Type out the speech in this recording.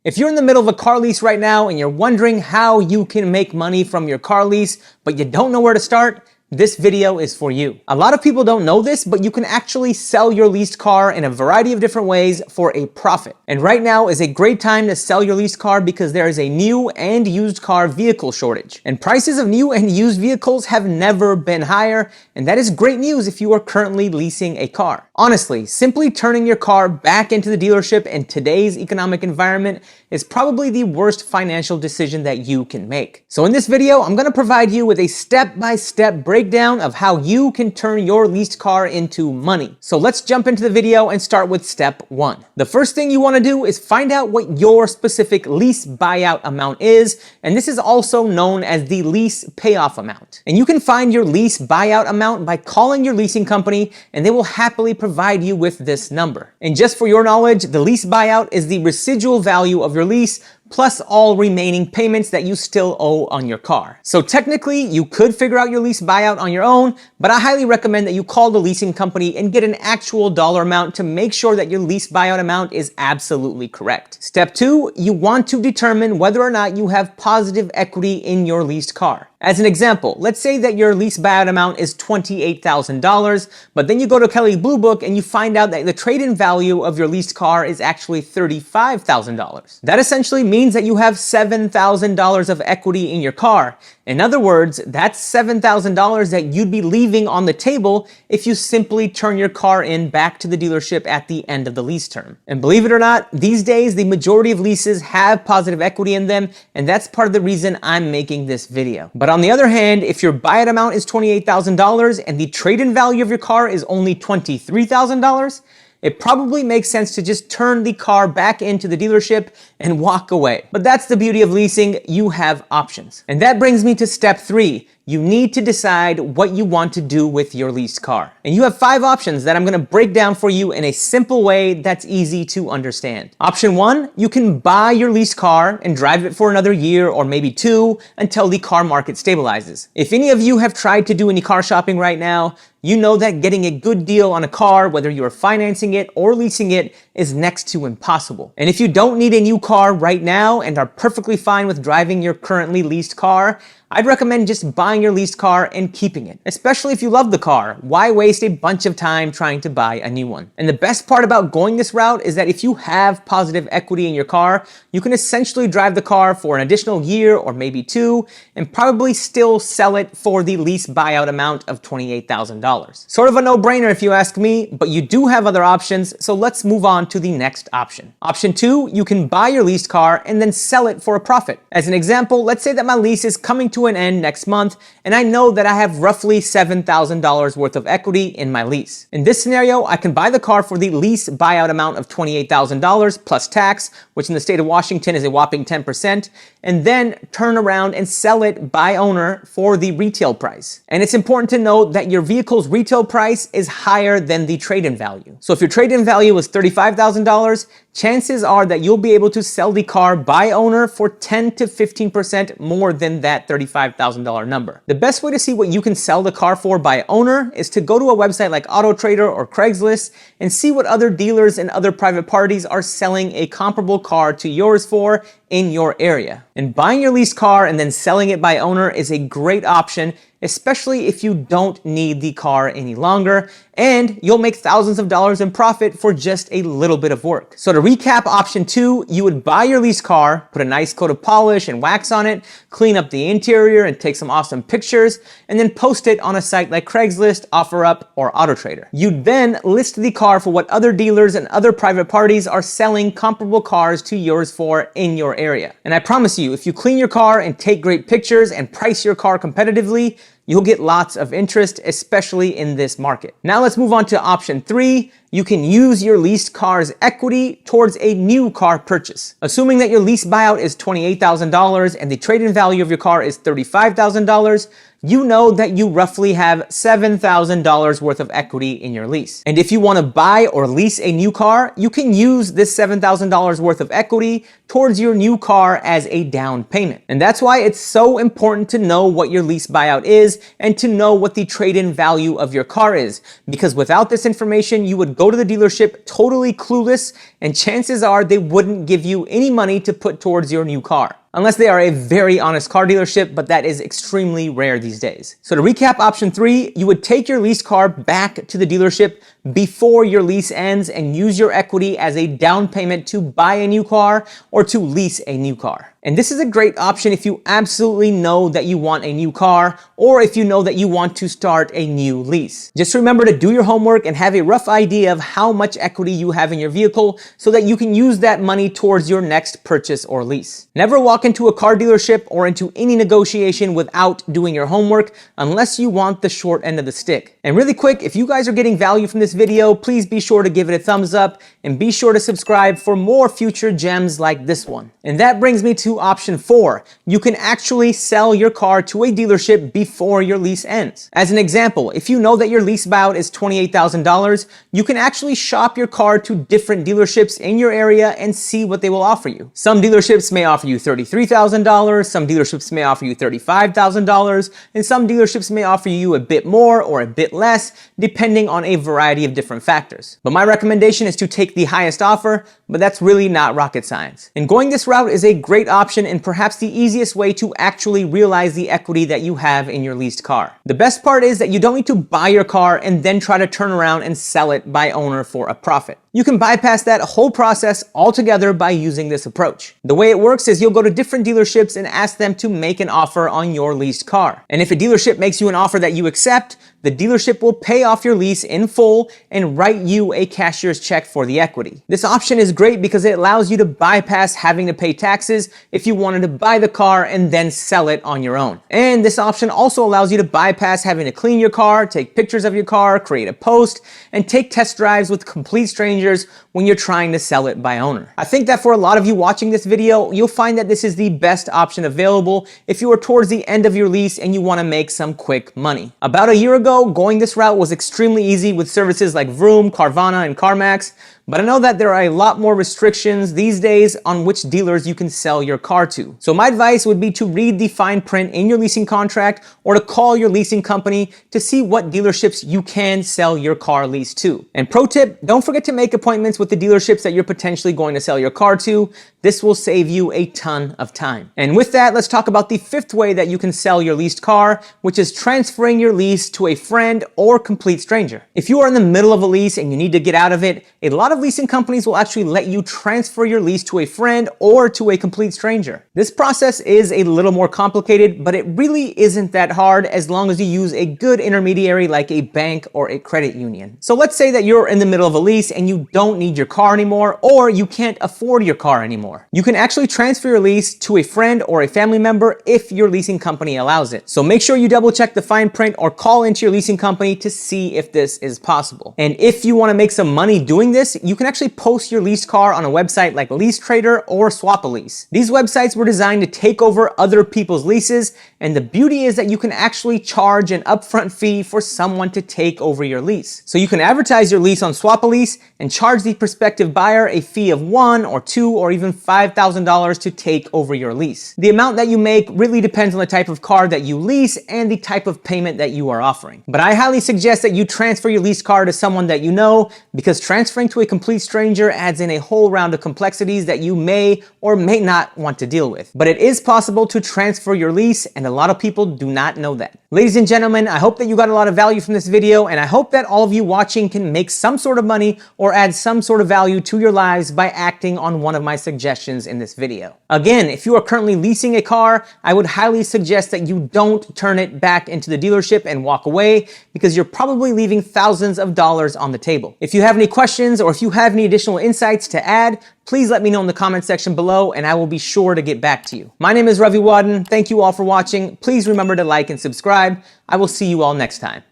If you're in the middle of a car lease right now and you're wondering how you can make money from your car lease, but you don't know where to start, this video is for you. A lot of people don't know this, but you can actually sell your leased car in a variety of different ways for a profit. And right now is a great time to sell your leased car because there is a new and used car vehicle shortage. And prices of new and used vehicles have never been higher, and that is great news if you are currently leasing a car. Honestly, simply turning your car back into the dealership in today's economic environment is probably the worst financial decision that you can make. So in this video, I'm gonna provide you with a step-by-step breakdown of how you can turn your leased car into money. So let's jump into the video and start with step one. The first thing you wanna do is find out what your specific lease buyout amount is, and this is also known as the lease payoff amount. And you can find your lease buyout amount by calling your leasing company, and they will happily provide you with this number. And just for your knowledge, the lease buyout is the residual value of your lease plus all remaining payments that you still owe on your car. So technically, you could figure out your lease buyout on your own, but I highly recommend that you call the leasing company and get an actual dollar amount to make sure that your lease buyout amount is absolutely correct. Step two, you want to determine whether or not you have positive equity in your leased car. As an example, let's say that your lease buyout amount is $28,000, but then you go to Kelley Blue Book and you find out that the trade-in value of your leased car is actually $35,000. That essentially means that you have $7,000 of equity in your car. In other words, that's $7,000 that you'd be leaving on the table if you simply turn your car in back to the dealership at the end of the lease term. And believe it or not, these days, the majority of leases have positive equity in them, and that's part of the reason I'm making this video. But on the other hand, if your buyout amount is $28,000 and the trade-in value of your car is only $23,000, it probably makes sense to just turn the car back into the dealership and walk away. But that's the beauty of leasing, you have options. And that brings me to step three. You need to decide what you want to do with your leased car. And you have 5 options that I'm gonna break down for you in a simple way that's easy to understand. Option 1, you can buy your leased car and drive it for another year or maybe 2 until the car market stabilizes. If any of you have tried to do any car shopping right now, you know that getting a good deal on a car, whether you're financing it or leasing it, is next to impossible. And if you don't need a new car right now and are perfectly fine with driving your currently leased car, I'd recommend just buying your leased car and keeping it, especially if you love the car. Why waste a bunch of time trying to buy a new one? And the best part about going this route is that if you have positive equity in your car, you can essentially drive the car for an additional year or maybe 2 and probably still sell it for the lease buyout amount of $28,000. Sort of a no-brainer if you ask me, but you do have other options, so let's move on to the next option. Option 2, you can buy your leased car and then sell it for a profit. As an example, let's say that my lease is coming to an end next month, and I know that I have roughly $7,000 worth of equity in my lease. In this scenario, I can buy the car for the lease buyout amount of $28,000 plus tax, which in the state of Washington is a whopping 10%, and then turn around and sell it by owner for the retail price. And it's important to note that your vehicle's retail price is higher than the trade-in value. So if your trade-in value is $35,000, chances are that you'll be able to sell the car by owner for 10 to 15% more than that $35,000 number. The best way to see what you can sell the car for by owner is to go to a website like AutoTrader or Craigslist and see what other dealers and other private parties are selling a comparable car to yours for in your area. And buying your leased car and then selling it by owner is a great option, especially if you don't need the car any longer, and you'll make thousands of dollars in profit for just a little bit of work. So to recap, option 2, you would buy your leased car, put a nice coat of polish and wax on it, clean up the interior and take some awesome pictures, and then post it on a site like Craigslist, OfferUp, or AutoTrader. You'd then list the car for what other dealers and other private parties are selling comparable cars to yours for in your area. And I promise you, if you clean your car and take great pictures and price your car competitively, you'll get lots of interest, especially in this market. Now let's move on to option 3. You can use your leased car's equity towards a new car purchase. Assuming that your lease buyout is $28,000 and the trade-in value of your car is $35,000, you know that you roughly have $7,000 worth of equity in your lease. And if you want to buy or lease a new car, you can use this $7,000 worth of equity towards your new car as a down payment. And that's why it's so important to know what your lease buyout is and to know what the trade-in value of your car is. Because without this information, you would go to the dealership totally clueless, and chances are they wouldn't give you any money to put towards your new car. Unless they are a very honest car dealership, but that is extremely rare these days. So to recap option 3, you would take your leased car back to the dealership before your lease ends and use your equity as a down payment to buy a new car or to lease a new car. And this is a great option if you absolutely know that you want a new car or if you know that you want to start a new lease. Just remember to do your homework and have a rough idea of how much equity you have in your vehicle so that you can use that money towards your next purchase or lease. Never walk into a car dealership or into any negotiation without doing your homework unless you want the short end of the stick. And really quick, if you guys are getting value from this video, please be sure to give it a thumbs up and be sure to subscribe for more future gems like this one. And that brings me to option 4. You can actually sell your car to a dealership before your lease ends. As an example, if you know that your lease buyout is $28,000, you can actually shop your car to different dealerships in your area and see what they will offer you. Some dealerships may offer you $33,000, some dealerships may offer you $35,000, and some dealerships may offer you a bit more or a bit less, depending on a variety of different factors. But my recommendation is to take the highest offer, but that's really not rocket science. And going this route is a great option and perhaps the easiest way to actually realize the equity that you have in your leased car. The best part is that you don't need to buy your car and then try to turn around and sell it by owner for a profit. You can bypass that whole process altogether by using this approach. The way it works is you'll go to different dealerships and ask them to make an offer on your leased car. And if a dealership makes you an offer that you accept, the dealership will pay off your lease in full and write you a cashier's check for the equity. This option is great because it allows you to bypass having to pay taxes if you wanted to buy the car and then sell it on your own. And this option also allows you to bypass having to clean your car, take pictures of your car, create a post, and take test drives with complete strangers when you're trying to sell it by owner. I think that for a lot of you watching this video, you'll find that this is the best option available if you are towards the end of your lease and you want to make some quick money. About a year ago, going this route was extremely easy with services like Vroom, Carvana, and CarMax. But I know that there are a lot more restrictions these days on which dealers you can sell your car to. So my advice would be to read the fine print in your leasing contract or to call your leasing company to see what dealerships you can sell your car lease to. And pro tip, don't forget to make appointments with the dealerships that you're potentially going to sell your car to. This will save you a ton of time. And with that, let's talk about the 5th way that you can sell your leased car, which is transferring your lease to a friend or complete stranger. If you are in the middle of a lease and you need to get out of it, a lot of leasing companies will actually let you transfer your lease to a friend or to a complete stranger. This process is a little more complicated, but it really isn't that hard as long as you use a good intermediary like a bank or a credit union. So let's say that you're in the middle of a lease and you don't need your car anymore, or you can't afford your car anymore. You can actually transfer your lease to a friend or a family member if your leasing company allows it. So make sure you double check the fine print or call into your leasing company to see if this is possible. And if you want to make some money doing this, you can actually post your leased car on a website like Lease Trader or Swap a Lease. These websites were designed to take over other people's leases, and the beauty is that you can actually charge an upfront fee for someone to take over your lease. So you can advertise your lease on Swap a Lease and charge the prospective buyer a fee of $1 or $2 or even $5,000 to take over your lease. The amount that you make really depends on the type of car that you lease and the type of payment that you are offering. But I highly suggest that you transfer your leased car to someone that you know, because transferring to a complete stranger adds in a whole round of complexities that you may or may not want to deal with. But it is possible to transfer your lease, and a lot of people do not know that. Ladies and gentlemen, I hope that you got a lot of value from this video, and I hope that all of you watching can make some sort of money or add some sort of value to your lives by acting on one of my suggestions in this video. Again, if you are currently leasing a car, I would highly suggest that you don't turn it back into the dealership and walk away, because you're probably leaving thousands of dollars on the table. If you have any questions or if you have any additional insights to add, please let me know in the comment section below and I will be sure to get back to you. My name is Ravi Wadan. Thank you all for watching. Please remember to like and subscribe. I will see you all next time.